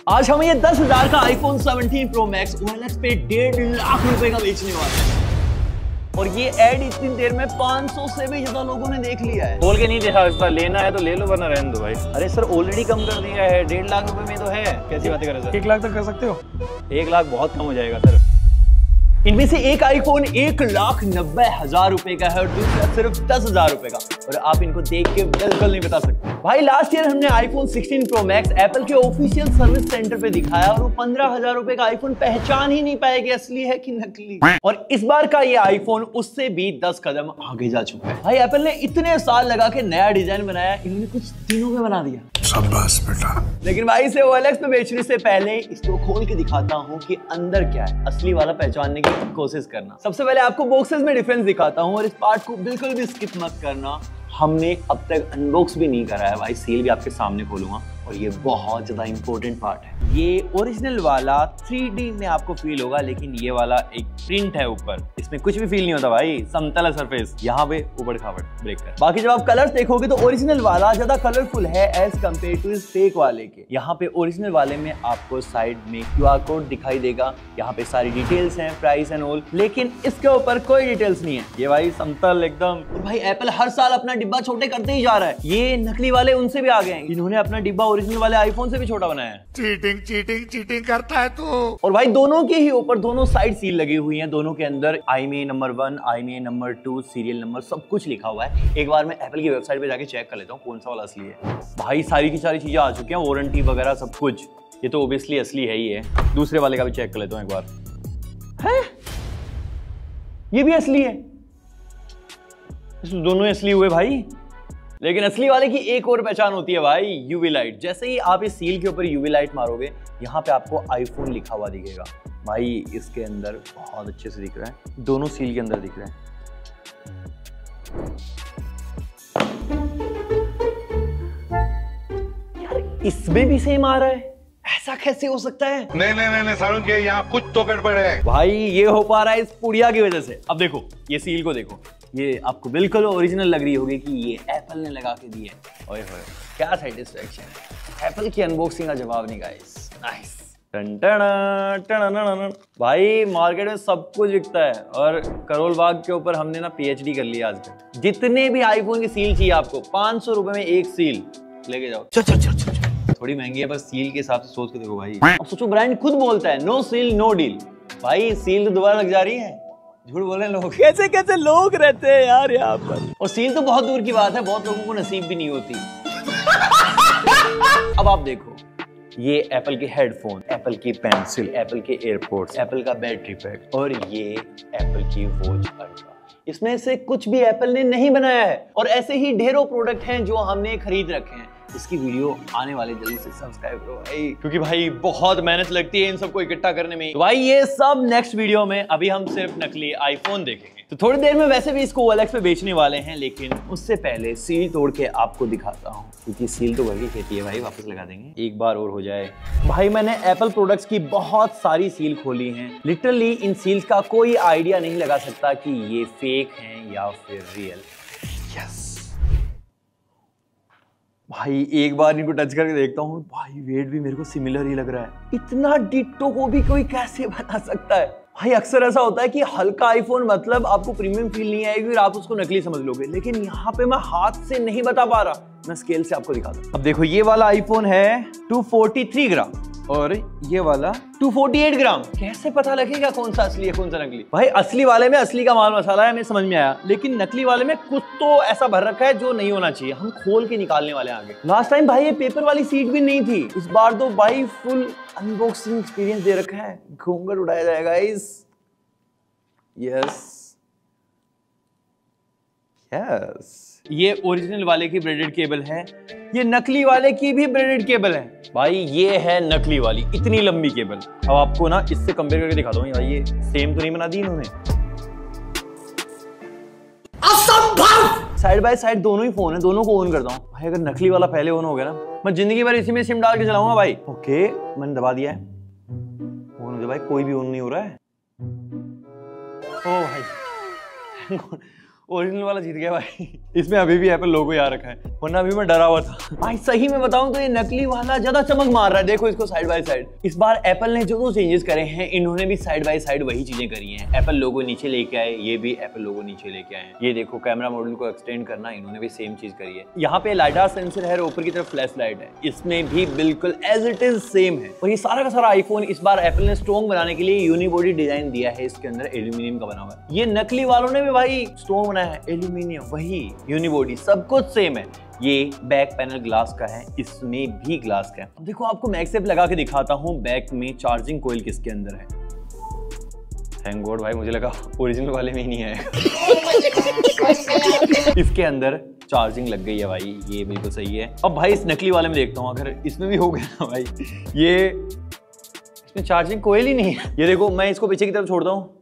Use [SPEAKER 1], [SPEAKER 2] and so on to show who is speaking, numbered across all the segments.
[SPEAKER 1] आज हम ये 10,000 का iPhone 17 Pro Max OLX पे 1.5 लाख रुपए का बेचने वाले हैं। और ये ऐड इतनी देर में 500 से भी ज्यादा लोगों ने देख लिया है।
[SPEAKER 2] बोल के नहीं देखा इसका, लेना है तो ले लो वरना रहने दो भाई।
[SPEAKER 1] अरे सर ऑलरेडी कम कर दिया है, 1.5 लाख रुपए में तो है। कैसी बातें कर रहे हैं सर?
[SPEAKER 2] 1 लाख तक कर सकते हो?
[SPEAKER 1] 1 लाख बहुत कम हो जाएगा सर। इनमें से एक आईफोन 1,90,000 रुपए का है और दूसरा सिर्फ 10,000 रुपए का। और आप इनको देख के बिल्कुल नहीं बता सकते। भाई लास्ट ईयर हमने iPhone 16 Pro Max एप्पल के ऑफिशियल सर्विस सेंटर पे दिखाया और वो 15,000 रुपए का आईफोन पहचान ही नहीं पाए कि असली है कि नकली। और इस बार का ये आईफोन उससे भी 10 कदम आगे जा चुका है। भाई एप्पल ने इतने साल लगा के नया डिजाइन बनाया, इन्होंने कुछ दिनों में बना दिया।
[SPEAKER 3] शाबाश बेटा।
[SPEAKER 1] लेकिन भाई इसे OLX पे बेचने से पहले इसको खोल के दिखाता हूँ कि अंदर क्या है, असली वाला पहचानने की कोशिश करना। सबसे पहले आपको बॉक्सेस में डिफरेंस दिखाता हूँ और इस पार्ट को बिल्कुल भी स्किप मत करना। हमने अब तक अनबॉक्स भी नहीं करा है भाई, सील भी आपके सामने खोलूंगा और ये बहुत ज्यादा इंपॉर्टेंट पार्ट है। ये ओरिजिनल वाला 3D में आपको फील होगा, लेकिन ये वाला एक प्रिंट है ऊपर, इसमें कुछ भी फील नहीं होता भाई, समतल सरफेस, यहाँ पे उबड़ खाबड़ ब्रेकर। बाकी जब आप कलर्स देखोगे तो ओरिजिनल वाला ज्यादा कलरफुल है एज कम्पेयर टू इस फेक वाले के। यहाँ पे ओरिजिनल वाले में आपको साइड में QR कोड दिखाई देगा, यहाँ पे सारी डिटेल्स हैं, प्राइस एंड ऑल, लेकिन इसके ऊपर कोई डिटेल्स नहीं है। ये भाई समतल एकदम। और भाई एप्पल हर साल अपना डिब्बा छोटे करते ही जा रहा है। ये नकली वाले उनसे भी आगे हैं, इन्होंने अपना डिब्बा ओरिजिनल वाले आईफोन से भी छोटा बनाया है।
[SPEAKER 3] चीटिंग करता है तू।
[SPEAKER 1] और भाई दोनों के ही ऊपर दोनों साइड सील लगी हुई हैं, दोनों के अंदर IMEI number 1, IMEI number 2, serial number सब कुछ लिखा हुआ है। एक बार मैं एप्पल की वेबसाइट पे जाके चेक कर लेता हूँ कौन सा वाला असली है। भाई सारी की सारी चीजें आ चुकी हैं, वारंटी वगैरह सब कुछ। ये तो ओबियसली असली है ही है। दूसरे वाले का भी चेक कर लेता हूँ एक बार। है ये भी असली है, दोनों ही असली हुए भाई। लेकिन असली वाले की एक और पहचान होती है भाई, यूवी लाइट। जैसे ही आप इस सील के ऊपर यूवी लाइट मारोगे, यहाँ पे आपको आईफोन लिखा हुआ दिखेगा। भाई इसके अंदर बहुत अच्छे से दिख रहा है, दोनों सील के अंदर दिख रहा है। यार इसमें भी सेम आ रहा है, ऐसा कैसे हो सकता है?
[SPEAKER 3] नहीं सारुण के यहाँ कुछ तो गड़बड़ है
[SPEAKER 1] भाई। ये हो पा रहा है इस पुड़िया की वजह से। अब देखो ये सील को देखो, ये आपको बिल्कुल ओरिजिनल लग रही होगी कि ये एप्पल ने लगा के दी है। ओए होए क्या सेटिस्फैक्शन है। एप्पल की अनबॉक्सिंग का जवाब नहीं गाइस। नाइस। भाई मार्केट में सब कुछ बिकता है और करोल बाग के ऊपर हमने ना PhD कर लिया आजकल। जितने भी आईफोन की सील चाहिए आपको 500 रुपए में एक सील लेके जाओ। चल। थोड़ी महंगी है पर सील के हिसाब से सोच के देखो भाई। अब सोचो ब्रांड खुद बोलता है नो सील नो डील। भाई सील तो दोबारा लग जा रही है, झूठ बोले लोग। कैसे कैसे लोग रहते हैं यार यहाँ पर। और सील तो बहुत दूर की बात है, बहुत लोगों को नसीब भी नहीं होती। अब आप देखो, ये एप्पल के हेडफोन, एप्पल की पेंसिल, एप्पल के एयरपोर्ट्स, एप्पल का बैटरी पैक और ये एप्पल की वॉच अल्ट्रा। इसमें से कुछ भी एप्पल ने नहीं बनाया है और ऐसे ही ढेरों प्रोडक्ट हैं जो हमने खरीद रखे हैं। इसकी वीडियो आने वाले, जल्दी से सब्सक्राइब करो भाई, क्योंकि भाई बहुत मेहनत लगती है इन सबको इकट्ठा करने में। तो भाई ये सब नेक्स्ट वीडियो में। अभी हम सिर्फ नकली आईफोन देखेंगे। तो थोड़ी देर में वैसे भी इसको OLX पे बेचने वाले हैं, लेकिन उससे पहले सील तोड़ के आपको दिखाता हूँ, क्योंकि सील तो वही कहती है भाई, वापस लगा देंगे एक बार और हो जाए। भाई मैंने एप्पल प्रोडक्ट्स की बहुत सारी सील खोली हैं। लिटरली इन सील्स का कोई आइडिया नहीं लगा सकता कि ये फेक हैं या फिर रियल। यस भाई एक बार इनको टच करके देखता हूँ। भाई वेट भी मेरे को सिमिलर ही लग रहा है। इतना डिट्टो को भी कोई कैसे बना सकता है? भाई अक्सर ऐसा होता है कि हल्का आईफोन मतलब आपको प्रीमियम फील नहीं आएगी और आप उसको नकली समझ लोगे, लेकिन यहाँ पे मैं हाथ से नहीं बता पा रहा। मैं स्केल से आपको दिखाता हूँ। अब देखो ये वाला आईफोन है 243 ग्राम और ये वाला 248 ग्राम। कैसे पता लगेगा कौन सा असली है कौन सा नकली? भाई असली वाले में असली का माल मसाला है, हमें समझ में आया, लेकिन नकली वाले में कुछ तो ऐसा भर रखा है जो नहीं होना चाहिए। हम खोल के निकालने वाले आगे। लास्ट टाइम भाई ये पेपर वाली सीट भी नहीं थी, इस बार तो भाई फुल अनबॉक्सिंग एक्सपीरियंस दे रखा है। घूंघट उड़ाया जाएगा इस। यस ये ओरिजिनल वाले की ब्रेडेड केबल है, ये नकली वाले की भी ब्रेडेड केबल है। भाई ये है नकली वाली इतनी लंबी केबल। अब आपको ना इससे कंपेयर करके दिखाता हूँ। ये सेम तो नहीं बना दी इन्होंने? असंभव। साइड बाय साइड दोनों ही फोन है, दोनों को ऑन करता हूँ। भाई अगर नकली वाला पहले ऑन हो गया ना, मैं जिंदगी भर इसी में सिम डाल के चलाऊंगा भाई। ओके मैंने दबा दिया है, ऑन हो गया भाई। कोई भी ऑन नहीं हो रहा है। ओ भाई ओरिजिनल वाला जीत गया भाई। इसमें अभी भी एप्पल लोगो यहाँ रखा है, वरना अभी मैं डरा हुआ था भाई। सही में बताऊं तो ये नकली वाला ज्यादा चमक मार रहा है। देखो इसको साइड बाय साइड। इस बार एप्पल ने जो चेंजेस करे हैं, इन्होंने भी साइड बाय साइड वही चीजें करी हैं। एप्पल लोगो नीचे लेके आए, ये भी एप्पल लोगो नीचे लेके आए। ये देखो कैमरा मॉड्यूल को एक्सटेंड करना, इन्होंने भी सेम चीज करी है। यहाँ पे लाइडार सेंसर है, ऊपर की तरफ फ्लैश लाइट है, इसमें भी बिल्कुल एज इट इज सेम है। और ये सारा का सारा आईफोन इस बार एप्पल ने स्ट्रॉन्ग बनाने के लिए यूनिबॉडी डिजाइन दिया है। इसके अंदर एल्यूमिनियम का बना हुआ है। ये नकली वालों ने भी भाई स्ट्रॉन्ग बनाया है, एल्यूमिनियम वही यूनिबॉडी, सब कुछ सेम है। ये बैक पैनल ग्लास का है, इसमें भी ग्लास का है। अब देखो आपको मैगसेफ लगा के दिखाता हूँ बैक में चार्जिंग कोयल किसके अंदर है। थैंक गॉड भाई, मुझे लगा ओरिजिनल वाले में ही नहीं है। इसके अंदर चार्जिंग लग गई है भाई, ये बिल्कुल सही है। अब भाई इस नकली वाले में देखता हूँ, अगर इसमें भी हो गया ना भाई, ये इसमें चार्जिंग कोयल ही नहीं है। ये देखो मैं इसको पीछे की तरफ छोड़ता हूँ,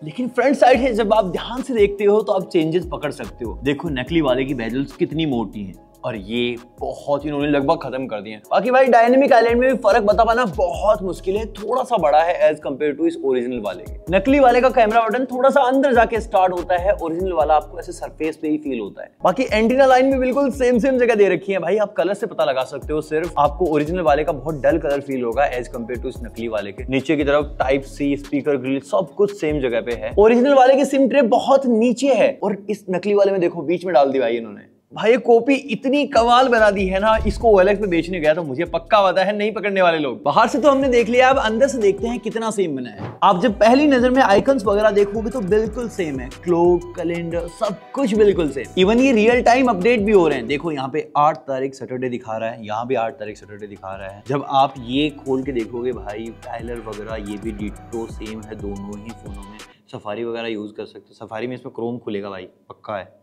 [SPEAKER 1] लेकिन फ्रंट साइड है, जब आप ध्यान से देखते हो तो आप चेंजेस पकड़ सकते हो। देखो नकली वाले की बेजल्स कितनी मोटी हैं, और ये बहुत इन्होंने लगभग खत्म कर दिए हैं। बाकी भाई डायनेमिक आइलैंड में भी फर्क बता पाना बहुत मुश्किल है, थोड़ा सा बड़ा है एज कम्पेयर टू इस ओरिजिनल वाले के। नकली वाले का कैमरा बटन थोड़ा सा अंदर जाके स्टार्ट होता है, ओरिजिनल वाला आपको ऐसे सरफेस पे ही फील होता है। बाकी एंटीना लाइन भी बिल्कुल सेम जगह दे रखी है भाई, आप कलर से पता लगा सकते हो। सिर्फ आपको ओरिजिनल वाले का बहुत डल कलर फील होगा एज कम्पेयर टू इस नकली वाले के। नीचे की तरफ टाइप सी, स्पीकर ग्रिल, सब कुछ सेम जगह पे है। ओरिजिनल वाले की सिम ट्रे बहुत नीचे है, और इस नकली वाले में देखो बीच में डाल दी भाई इन्होंने। भाई कॉपी इतनी कमाल बना दी है ना, इसको OLX पे बेचने गया तो मुझे पक्का पता है नहीं पकड़ने वाले लोग। बाहर से तो हमने देख लिया, अब अंदर से देखते हैं कितना सेम बना है। आप जब पहली नजर में आइकन्स वगैरह देखोगे तो बिल्कुल सेम है, क्लॉक, कैलेंडर, सब कुछ बिल्कुल सेम। इवन ये रियल टाइम अपडेट भी हो रहे हैं। देखो यहाँ पे 8 तारीख सैटरडे दिखा रहा है, यहाँ भी 8 तारीख सैटरडे दिखा रहा है। जब आप ये खोल के देखोगे भाई, टाइलर वगैरह ये भी डिट्टो सेम है दोनों ही फोनों में। सफारी वगैरह यूज कर सकते हो, सफारी में इसमें क्रोम खुलेगा भाई, पक्का है।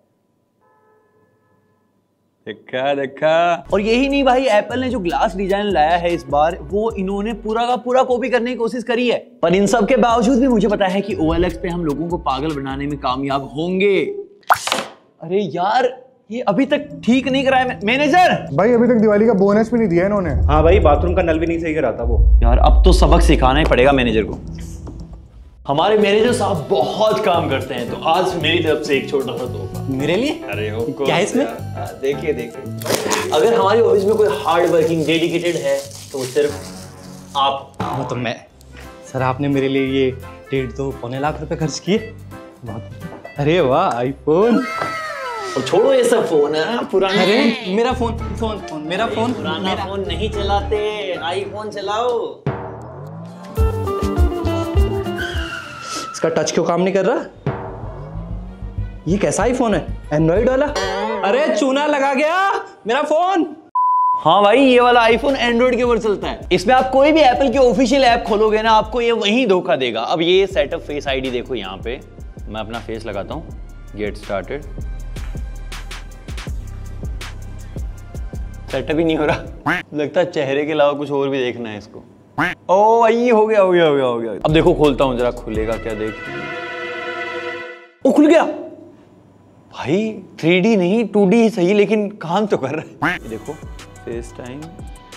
[SPEAKER 1] देखा। और यही नहीं भाई, एप्पल ने जो ग्लास डिजाइन लाया है इस बार, वो इन्होंने पूरा का पूरा कॉपी करने की कोशिश करी है। पर इन सब के बावजूद भी मुझे पता है कि OLX पे हम लोगों को पागल बनाने में कामयाब होंगे। अरे यार ये अभी तक ठीक नहीं कराया मैनेजर
[SPEAKER 4] भाई, अभी तक दिवाली का बोनस भी नहीं दिया इन्होंने।
[SPEAKER 2] हाँ भाई, बाथरूम का नल भी नहीं सही करा था वो।
[SPEAKER 1] यार अब तो सबक सिखाना ही पड़ेगा मैनेजर को। हमारे मैनेजर साहब बहुत काम करते हैं, तो आज मेरी तरफ से एक छोटा सा तोहफा मेरे लिए। अरे क्या है इसमें? देखिए अगर हमारे ऑफिस में कोई हार्ड वर्किंग डेडिकेटेड है तो वो सिर्फ आप।
[SPEAKER 5] वो तो मैं। सर आपने मेरे लिए ये 1.5-2 लाख रुपए खर्च किए। अरे वाह, आईफोन।
[SPEAKER 1] और छोड़ो ये सब फोन है पुराना।
[SPEAKER 5] अरे मेरा फोन मेरा फोन
[SPEAKER 1] पुराना फोन नहीं चलाते, आईफोन चलाओ।
[SPEAKER 5] इसका टच क्यों काम नहीं कर रहा? ये कैसा आईफोन है? एंड्रॉइड वाला? अरे चूना लगा गया मेरा फोन।
[SPEAKER 1] हाँ भाई, ये वाला आईफोन एंड्रॉइड के ऊपर चलता है। इसमें आप कोई भी एप्पल की ऑफिशियल ऐप खोलोगे ना, आपको ये वही धोखा देगा। अब ये सेटअप फेस आईडी देखो, यहाँ पे मैं अपना फेस लगाता हूँ, गेट स्टार्टेड। सेटअप ही नहीं हो रहा, लगता है चेहरे के अलावा कुछ और भी देखना है इसको। ओ भाई हो गया। अब देखो खोलता हूँ जरा, खुलेगा क्या देख। ओ खुल गया भाई, 3D नहीं 2D ही सही, लेकिन काम तो कर रहा है। देखो फेस टाइम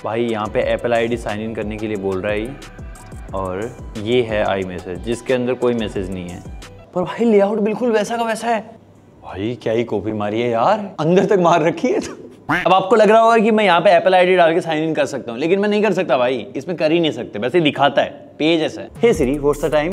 [SPEAKER 1] भाई, यहाँ पे एप्पल आईडी साइन इन करने के लिए बोल रहा है, और ये है आई मैसेज जिसके अंदर कोई मैसेज नहीं है। पर भाई लेआउट बिल्कुल वैसा का वैसा है। भाई क्या ही कॉपी मारी है यार, अंदर तक मार रखी है। तो अब आपको लग रहा होगा कि मैं यहाँ पे एप्पल आईडी डाल के साइन इन कर सकता हूँ, लेकिन मैं नहीं कर सकता भाई, इसमें कर ही नहीं सकते, वैसे दिखाता है पेज ऐसा है। Hey Siri what's the time.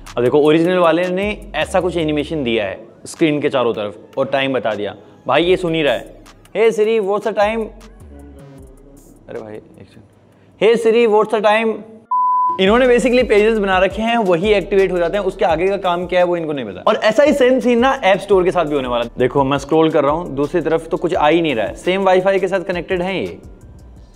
[SPEAKER 1] अब देखो ओरिजिनल वाले ने ऐसा कुछ एनिमेशन दिया है स्क्रीन के चारों तरफ और टाइम बता दिया। भाई ये सुन ही रहा है, hey Siri what's the time. अरे भाई एक second, hey Siri what's the time. इन्होंने बेसिकली पेजेस बना रखे हैं, वही एक्टिवेट हो जाते हैं, उसके आगे का काम क्या है वो इनको नहीं पता। और ऐसा ही सेम सीन ना ऐप स्टोर के साथ भी होने वाला। देखो मैं स्क्रॉल कर रहा हूँ, दूसरी तरफ तो कुछ आ ही नहीं रहा है। सेम वाईफाई के साथ कनेक्टेड है, ये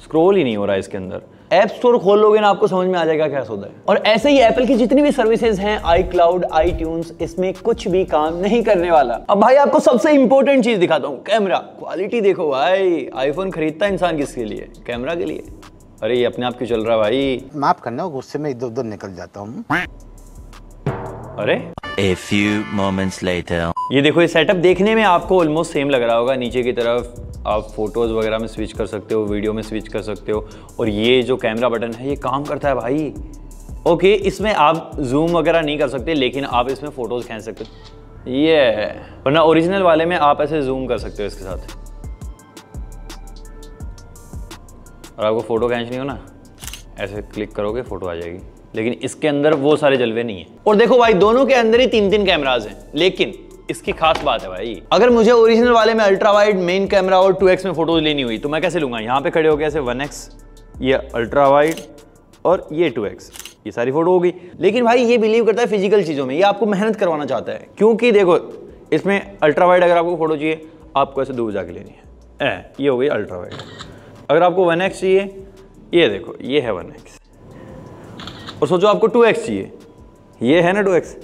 [SPEAKER 1] स्क्रॉल ही नहीं हो रहा है इसके अंदर। ऐप स्टोर खोल लोगे ना, आपको समझ में आ जाएगा क्या होता है। और ऐसे ही एप्पल की जितनी भी सर्विसेज हैं, iCloud, iTunes, इसमें कुछ भी काम नहीं करने वाला। अब भाई आपको सबसे इंपॉर्टेंट चीज दिखाता हूँ, कैमरा क्वालिटी देखो भाई। आईफोन खरीदता है इंसान किसके लिए? कैमरा के लिए। अरे ये अपने आप क्यों चल रहा है भाई?
[SPEAKER 6] माफ करना, गुस्से में इधर उधर निकल जाता हूँ।
[SPEAKER 1] अरे
[SPEAKER 7] A few moments later.
[SPEAKER 1] ये देखो, ये सेटअप देखने में आपको ऑलमोस्ट सेम लग रहा होगा। नीचे की तरफ आप फोटोज वगैरह में स्विच कर सकते हो, वीडियो में स्विच कर सकते हो, और ये जो कैमरा बटन है ये काम करता है भाई। ओके, इसमें आप जूम वगैरह नहीं कर सकते, लेकिन आप इसमें फोटोज खींच सकते हो। ये वरना ओरिजिनल वाले में आप ऐसे जूम कर सकते हो इसके साथ, और आपको फोटो खींचनी हो ना, ऐसे क्लिक करोगे फोटो आ जाएगी। लेकिन इसके अंदर वो सारे जलवे नहीं है। और देखो भाई, दोनों के अंदर ही 3-3 कैमराज हैं, लेकिन इसकी खास बात है भाई, अगर मुझे ओरिजिनल वाले में अल्ट्रा वाइड मेन कैमरा और 2x में फोटोज लेनी हुई तो मैं कैसे लूंगा? यहाँ पे खड़े हो गए ऐसे 1x, ये अल्ट्रा वाइड और ये 2x, ये सारी फोटो होगी। लेकिन भाई ये बिलीव करता है फिजिकल चीजों में, ये आपको मेहनत करवाना चाहता है, क्योंकि देखो इसमें अल्ट्रा वाइड अगर आपको फोटो चाहिए आपको ऐसे दूर जाके लेनी है, ये हो गई अल्ट्रा वाइड। अगर आपको 1x चाहिए, ये देखो ये है 1x, और सोचो आपको 2x चाहिए, ये है ना 2x,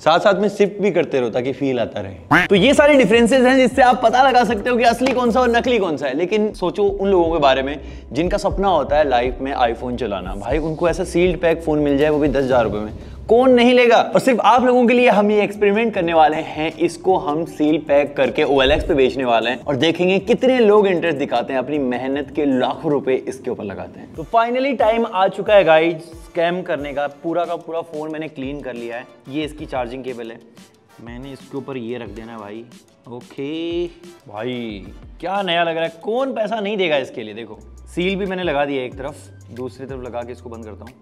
[SPEAKER 1] साथ साथ में शिफ्ट भी करते रहो ताकि फील आता रहे। तो ये सारे डिफरेंसेस हैं जिससे आप पता लगा सकते हो कि असली कौन सा और नकली कौन सा है। लेकिन सोचो उन लोगों के बारे में जिनका सपना होता है लाइफ में आईफोन चलाना, भाई उनको ऐसा सील्ड पैक फोन मिल जाए, वो भी 10,000 रुपए में, कौन नहीं लेगा? और सिर्फ आप लोगों के लिए हम ये एक्सपेरिमेंट करने वाले हैं, इसको हम सील पैक करके OLX पे बेचने वाले हैं और देखेंगे कितने लोग इंटरेस्ट दिखाते हैं, अपनी मेहनत के लाखों रुपए इसके ऊपर लगाते हैं। तो फाइनली टाइम आ चुका है गाइस स्कैम करने का। पूरा का पूरा फोन मैंने क्लीन कर लिया है। ये इसकी चार्जिंग केबल है, मैंने इसके ऊपर ये रख देना भाई। ओके भाई, क्या नया लग रहा है, कौन पैसा नहीं देगा इसके लिए। देखो सील भी मैंने लगा दिया एक तरफ, दूसरी तरफ लगा के इसको बंद करता हूँ।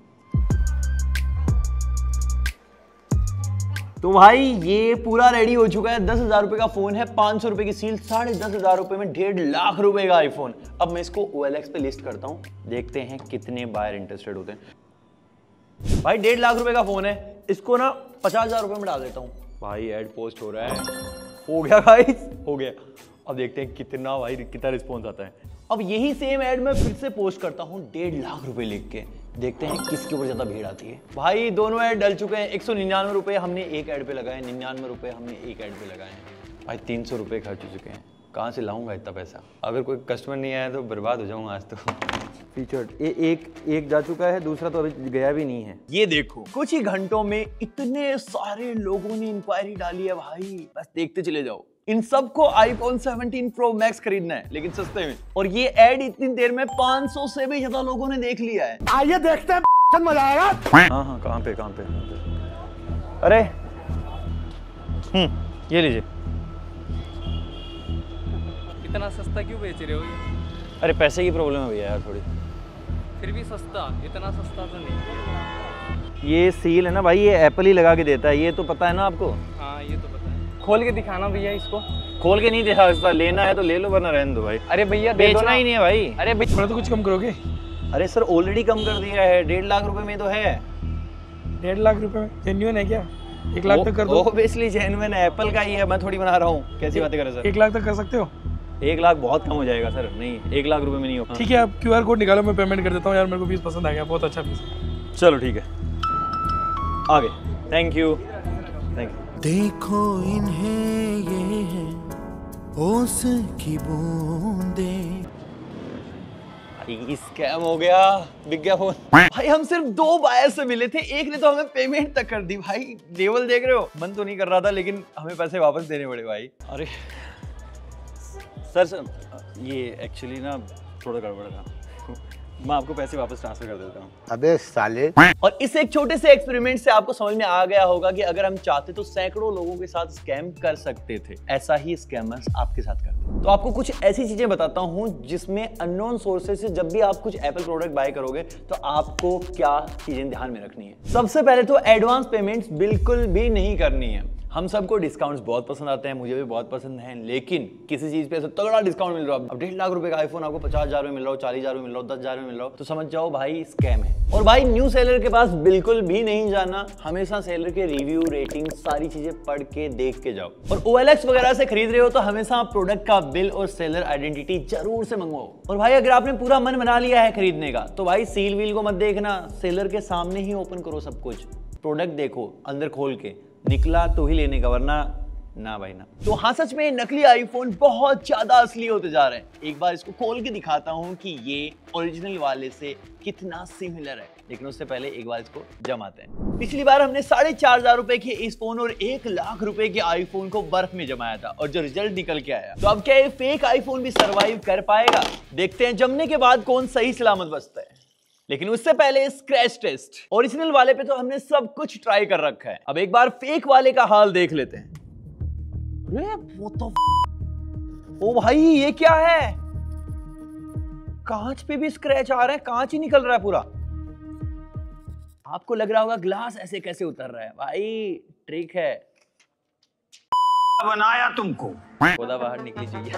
[SPEAKER 1] तो भाई ये पूरा रेडी हो चुका है। 10,000 रुपए का फोन है, 500 रुपए की सील, 10,500 रुपए में 1.5 लाख रुपए का आईफोन। अब मैं इसको OLX पे लिस्ट करता हूँ, देखते हैं कितने बायर इंटरेस्टेड होते हैं। भाई 1.5 लाख रुपए का फोन है, इसको ना 50,000 रुपए में डाल देता हूँ। भाई ऐड पोस्ट हो रहा है, हो गया गाइस, हो गया। अब देखते हैं कितना भाई कितना रिस्पॉन्स आता है। अब यही सेम ऐड मैं फिर से पोस्ट करता हूँ 1.5 लाख रुपए लिख के, देखते हैं किसके ऊपर ज्यादा भीड़ आती है। भाई दोनों ऐड डल चुके हैं। 199 रुपए हमने एक ऐड पे लगाए, 99 रुपए हमने एक ऐड पे लगाए हैं। भाई 300 रुपए खर्च हो चुके हैं। कहाँ से लाऊंगा इतना पैसा? अगर कोई कस्टमर नहीं आया तो बर्बाद हो जाऊंगा आज तो। फीचर्ड एक जा चुका है, दूसरा तो अभी गया भी नहीं है। ये देखो कुछ ही घंटों में इतने सारे लोगों ने इंक्वायरी डाली है भाई, बस देखते चले जाओ। इन सबको आईफोन 17 प्रो मैक्स खरीदना है, लेकिन सस्ते में। और ये ऐड इतनी देर में 500 से भी ज्यादा लोगों ने देख लिया है।
[SPEAKER 3] आइए देखते हैं, मजा आएगा।
[SPEAKER 1] हाँ, कहाँ पे? अरे ये लीजिए।
[SPEAKER 8] इतना सस्ता क्यों बेच रहे हो ये?
[SPEAKER 1] अरे पैसे की प्रॉब्लम है भैया यार थोड़ी।
[SPEAKER 8] फिर भी सस्ता, इतना सस्ता तो नहीं।
[SPEAKER 1] ये सील है ना भाई, ये एप्पल ही लगा के देता है, ये तो पता है ना आपको?
[SPEAKER 8] हाँ ये तो पता है। खोल के दिखाना भैया इसको।
[SPEAKER 1] खोल के नहीं दिखा सकता, लेना है तो ले लो वरना रहने दो भाई।
[SPEAKER 8] अरे भैया
[SPEAKER 1] बेचना ही नहीं है भाई।
[SPEAKER 8] अरे भैया तो कुछ कम करोगे?
[SPEAKER 1] अरे सर ऑलरेडी कम कर दिया है, 1.5 लाख रुपए में तो है।
[SPEAKER 8] 1.5 लाख रुपए में जेन्युइन है क्या? 1 लाख तक कर दो।
[SPEAKER 1] ऑब्वियसली जेन्युइन है, एप्पल का ही है, मैं थोड़ी बना रहा हूँ। कैसी बातें कर रहे हैं सर?
[SPEAKER 8] 1 लाख तक कर सकते हो?
[SPEAKER 1] 1 लाख बहुत कम हो जाएगा सर, नहीं 1 लाख रुपए में नहीं होगा।
[SPEAKER 8] ठीक है, आप QR कोड निकालो, मैं पेमेंट कर देता हूँ यार, मेरे को पीस पसंद आ गया, बहुत अच्छा पीस है।
[SPEAKER 1] चलो ठीक है, आगे। Thank you, thank you.
[SPEAKER 3] देखो इन्हें ये है ओस की बूंदें।
[SPEAKER 1] स्कैम हो गया, बिक गया फोन। भाई हम सिर्फ 2 बायर से मिले थे, एक ने तो हमें पेमेंट तक कर दी। भाई लेवल देख रहे हो, मन तो नहीं कर रहा था लेकिन हमें पैसे वापस देने पड़े भाई। अरे सर ये एक्चुअली ना थोड़ा गड़बड़ था, मैं आपको पैसे वापस ट्रांसफर कर देता हूँ।
[SPEAKER 6] अबे साले।
[SPEAKER 1] और इस एक छोटे से एक्सपेरिमेंट से आपको समझ में आ गया होगा कि अगर हम चाहते तो सैकड़ों लोगों के साथ स्कैम कर सकते थे। ऐसा ही स्कैमर्स आपके साथ करते हैं। तो आपको कुछ ऐसी चीजें बताता हूं जिसमें अननोन सोर्सेस से जब भी आप कुछ एप्पल प्रोडक्ट बाय करोगे तो आपको क्या चीजें ध्यान में रखनी है। सबसे पहले तो एडवांस पेमेंट्स बिल्कुल भी नहीं करनी है। हम सबको डिस्काउंट्स बहुत पसंद आते हैं, मुझे भी बहुत पसंद है, लेकिन किसी चीज पे ऐसा तगड़ा डिस्काउंट मिल रहा है, अब 1.5 लाख रुपए का आईफोन आपको 50,000 में मिल रहा हो, 40,000 में मिल रहा हो, 10,000 में मिल रहा हो, तो समझ जाओ भाई स्कैम है। और भाई न्यू सेलर के पास बिल्कुल भी नहीं जाना, हमेशा सेलर के रिव्यू, रेटिंग, सारी चीजें पढ़ के देख के जाओ। और OLX वगैरह से खरीद रहे हो तो हमेशा प्रोडक्ट का बिल और सेलर आइडेंटिटी जरूर से मंगवाओ। और भाई अगर आपने पूरा मन बना लिया है खरीदने का तो भाई सील व्हील को मत देखना, सेलर के सामने ही ओपन करो सब कुछ, प्रोडक्ट देखो अंदर खोल के, निकला तो ही लेने का, वरना ना भाई ना। तो हाँ सच में नकली आईफोन बहुत ज्यादा असली होते जा रहे हैं। एक बार इसको खोल के दिखाता हूँ कि ये ओरिजिनल वाले से कितना सिमिलर है, लेकिन उससे पहले एक बार इसको जमाते हैं। पिछली बार हमने 4,500 रुपए के इस फोन और 1 लाख रुपए के आईफोन को बर्फ में जमाया था और जो रिजल्ट निकल के आया, तो अब क्या ये फेक आईफोन भी सरवाइव कर पाएगा? देखते हैं जमने के बाद कौन सही सलामत बचता है। लेकिन उससे पहले स्क्रैच टेस्ट। ओरिजिनल वाले पे तो हमने सब कुछ ट्राई कर रखा है, अब एक बार फेक वाले का हाल देख लेते हैं। वो तो ओ भाई ये क्या है, कांच पे भी स्क्रैच आ रहा है, कांच ही निकल रहा है पूरा। आपको लग रहा होगा ग्लास ऐसे कैसे उतर रहा है, भाई ट्रिक है,
[SPEAKER 6] बनाया तुमको।
[SPEAKER 1] पौधा बाहर निकली चाहिए।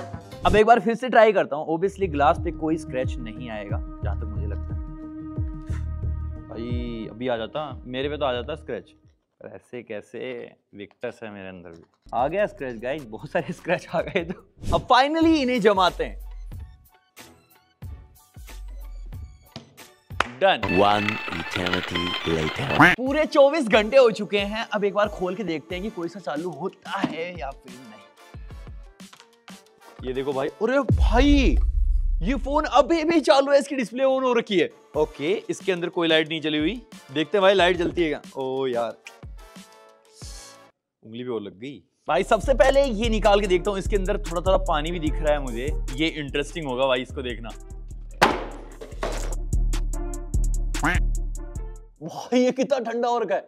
[SPEAKER 1] अब एक बार फिर से ट्राई करता हूँ। ओब्वियसली ग्लास पे कोई स्क्रैच नहीं आएगा जहां तक मुझे लगता है। भाई अभी आ जाता, मेरे पे तो आ जाता स्क्रैच, पर ऐसे कैसे, विक्टस है मेरे अंदर भी। आ गया स्क्रैच गाइस, बहुत सारे स्क्रैच आ गए। तो अब फाइनली इन्हें जमाते हैं। डन।
[SPEAKER 7] 1 eternity later.
[SPEAKER 1] पूरे 24 घंटे हो चुके हैं। अब एक बार खोल के देखते हैं कि कोई सा चालू होता है या फिर नहीं। ये देखो भाई, अरे भाई ये फोन अभी भी चालू है, इसकी डिस्प्ले ऑन हो रखी है। ओके, इसके अंदर कोई लाइट नहीं चली हुई। देखते हैं भाई लाइट जलती है क्या। ओ यार, उंगली भी और लग गई। भाई सबसे पहले ये निकाल के देखता हूँ, इसके अंदर थोड़ा थोड़ा पानी भी दिख रहा है मुझे। ये इंटरेस्टिंग होगा भाई, इसको देखना। भाई ये कितना ठंडा हो रखा है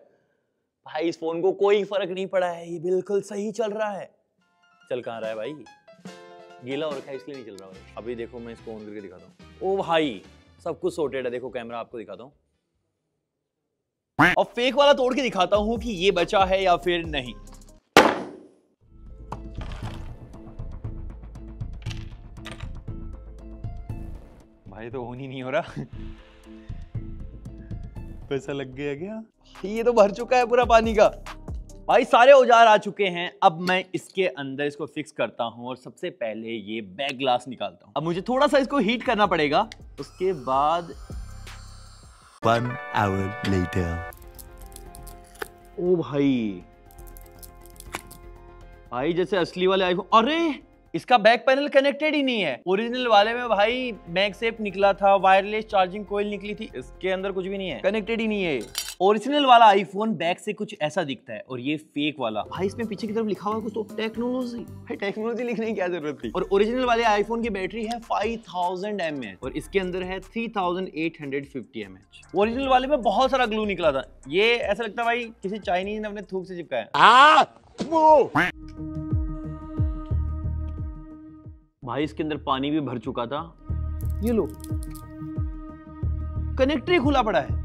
[SPEAKER 1] भाई, इस फोन को कोई फर्क नहीं पड़ा है, ये बिल्कुल सही चल रहा है। चल कहाँ रहा है भाई, गीला हो रखा है इसलिए नहीं चल रहा भाई। अभी देखो मैं इसको ऑन करके दिखाता हूँ। ओ भाई सब कुछ सॉर्टेड है, देखो कैमरा आपको दिखाता हूँ। और फेक वाला तोड़ के दिखाता हूँ कि ये बचा है या फिर नहीं। भाई तो ऑन ही नहीं हो रहा। पैसा लग गया क्या? ये तो भर चुका है पूरा पानी का। भाई सारे औजार आ चुके हैं, अब मैं इसके अंदर इसको फिक्स करता हूं और सबसे पहले ये बैक ग्लास निकालता हूं। अब मुझे थोड़ा सा इसको हीट करना पड़ेगा, उसके बाद
[SPEAKER 7] 1 hour later.
[SPEAKER 1] ओ भाई, भाई जैसे असली वाले आईफोन। अरे इसका बैक पैनल कनेक्टेड ही नहीं है। ओरिजिनल वाले में भाई मैगसेफ निकला था, वायरलेस चार्जिंग कॉइल निकली थी, इसके अंदर कुछ भी नहीं है, कनेक्टेड ही नहीं है। ओरिजिनल वाला आईफोन बैक से कुछ ऐसा दिखता है और ये फेक वाला भाई इसमें पीछे की तरफ लिखा हुआ है कुछ तो टेक्नोलॉजी। भाई टेक्नोलॉजी लिखने की क्या जरूरत थी। और ओरिजिनल वाले आईफोन की बैटरी है 5000 mAh और इसके अंदर है 3850 mAh। ओरिजिनल वाले में बहुत सारा ग्लू निकला था, ये ऐसा लगता है भाई किसी चाइनीज ने अपने थूक से चिपकाया। भाई इसके अंदर पानी भी भर चुका था, ये लो कनेक्टर ही खुला पड़ा है।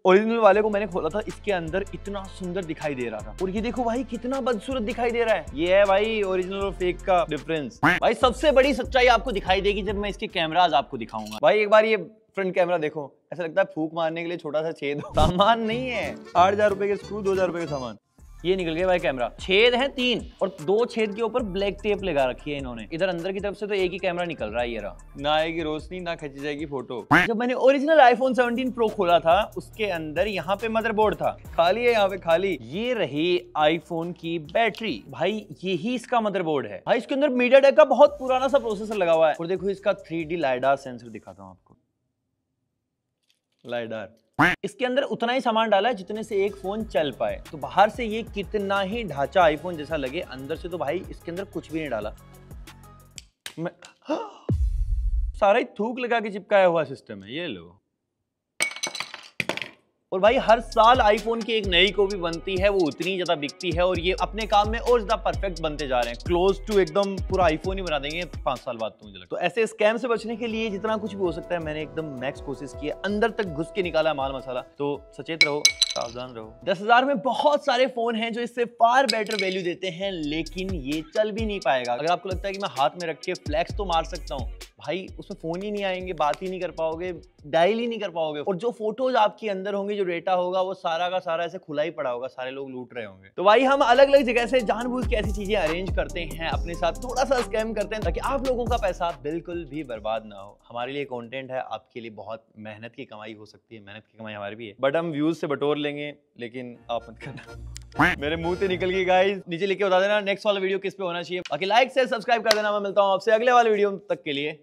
[SPEAKER 1] ओरिजिनल वाले को मैंने खोला था, इसके अंदर इतना सुंदर दिखाई दे रहा था और ये देखो भाई कितना बदसूरत दिखाई दे रहा है। ये है भाई ओरिजिनल और फेक का डिफरेंस। भाई सबसे बड़ी सच्चाई आपको दिखाई देगी जब मैं इसके कैमरास आपको दिखाऊंगा। भाई एक बार ये फ्रंट कैमरा देखो, ऐसा लगता है फूक मारने के लिए छोटा सा छेद हो। सामान नहीं है, 8000 रुपए के स्क्रू, 2000 रुपए के सामान। ये निकल गया भाई कैमरा। छेद है 3 और 2 छेद के ऊपर ब्लैक टेप लगा रखी है इन्होंने। इधर अंदर की तरफ से तो एक ही कैमरा निकल रहा है, ये रहा। ना आएगी रोशनी ना खींची जाएगी फोटो। जब मैंने ओरिजिनल आईफोन 17 प्रो खोला था, उसके अंदर यहाँ पे मदरबोर्ड था, खाली है यहाँ पे खाली। ये रही आईफोन की बैटरी, भाई यही इसका मदरबोर्ड है। भाई इसके अंदर मीडियाटेक का बहुत पुराना सा प्रोसेसर लगा हुआ है और देखो इसका 3D लाइडार सेंसर दिखाता हूँ आपको। लाइडार, इसके अंदर उतना ही सामान डाला है जितने से एक फोन चल पाए। तो बाहर से ये कितना ही ढांचा आईफोन जैसा लगे, अंदर से तो भाई इसके अंदर कुछ भी नहीं डाला। सारा ही थूक लगा के चिपकाया हुआ सिस्टम है, ये लो। और भाई हर साल आईफोन की एक नई कॉपी बनती है, वो उतनी ज्यादा बिकती है और ये अपने काम में और ज्यादा परफेक्ट बनते जा रहे हैं। क्लोज टू एकदम पूरा आईफोन ही बना देंगे 5 साल बाद तो मुझे लगता है। तो ऐसे स्कैम से बचने के लिए जितना कुछ भी हो सकता है मैंने एकदम मैक्स कोशिश की है, अंदर तक घुस के निकाला माल मसाला। तो सचेत रहो, सावधान रहो। 10,000 में बहुत सारे फोन हैं जो इससे फार बेटर वैल्यू देते हैं, लेकिन ये चल भी नहीं पाएगा। अगर आपको लगता है कि मैं हाथ में रख के फ्लैक्स तो मार सकता हूँ, भाई उसमें फोन ही नहीं आएंगे, बात ही नहीं कर पाओगे, डायल ही नहीं कर पाओगे और जो फोटोज आपके अंदर होंगे, जो डेटा होगा वो सारा का सारा ऐसे खुला ही पड़ा होगा, सारे लोग लूट रहे होंगे। तो भाई हम अलग अलग जगह से जानबूझ के ऐसी चीजें अरेंज करते हैं, अपने साथ थोड़ा सा स्कैम करते हैं ताकि आप लोगों का पैसा बिल्कुल भी बर्बाद ना हो। हमारे लिए कंटेंट है, आपके लिए बहुत मेहनत की कमाई हो सकती है, मेहनत की कमाई हमारी भी है, बट हम व्यूज से बटोर लेंगे, लेकिन आप मत करना। मेरे मुंह से निकल गई गाइस, नीचे लिख के बता देना नेक्स्ट वाला वीडियो किस पे होना चाहिए। बाकी लाइक से सब्सक्राइब कर देना। मैं मिलता हूँ आपसे अगले वाले वीडियो तक के लिए।